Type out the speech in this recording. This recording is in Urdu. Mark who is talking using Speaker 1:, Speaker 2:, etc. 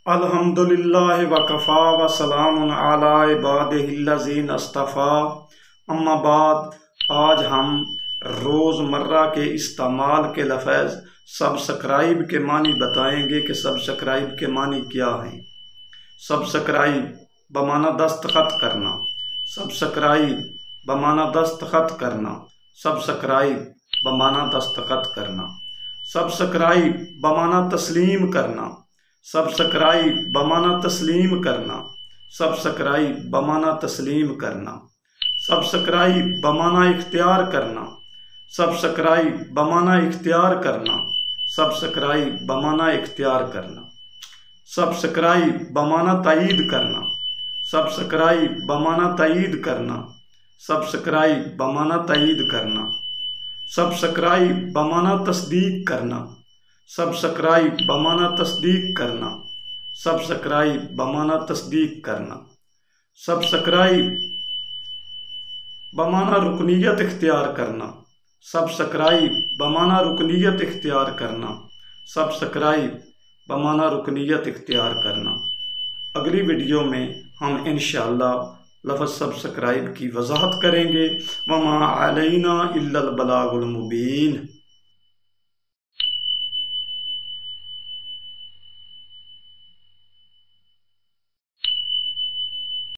Speaker 1: الحمدللہ وکفا وسلام علی عبادہ الذین اصطفیٰ، اما بعد۔ آج ہم روزمرہ کے استعمال کے لفظ سبسکرائب کے معنی بتائیں گے کہ سبسکرائب کے معنی کیا ہیں۔ سبسکرائب بمعنی دستخط کرنا، سبسکرائب بمعنی دستخط کرنا، سبسکرائب بمعنی دستخط کرنا، سبسکرائب بمعنی تسلیم کرنا، سبسکرائب بمعنی تسلیم کرنا، سبسکرائب بمعنی تسلیم کرنا، سبسکرائب بمعنی اختیار کرنا، سبسکرائب بمعنی اختیار کرنا، سبسکرائب بمعنی اختیار کرنا، سبسکرائب بمعنی تائید کرنا، سبسکرائب بمعنی تائید کرنا، سبسکرائب بمعنی تائید کرنا، سبسکرائب بمعنی تصدیق کرنا، سبسکرائب بمعنی تصدیق کرنا، سبسکرائب بمعنی تصدیق کرنا، سبسکرائب بمعنی رکنیت اختیار کرنا، سبسکرائب بمعنی رکنیت اختیار کرنا، سبسکرائب بمعنی رکنیت اختیار کرنا۔ اگلی ویڈیو میں ہم انشاءاللہ لفظ سبسکرائب کی وضاحت کریں گے۔ وما علینا الا البلاغ المبین۔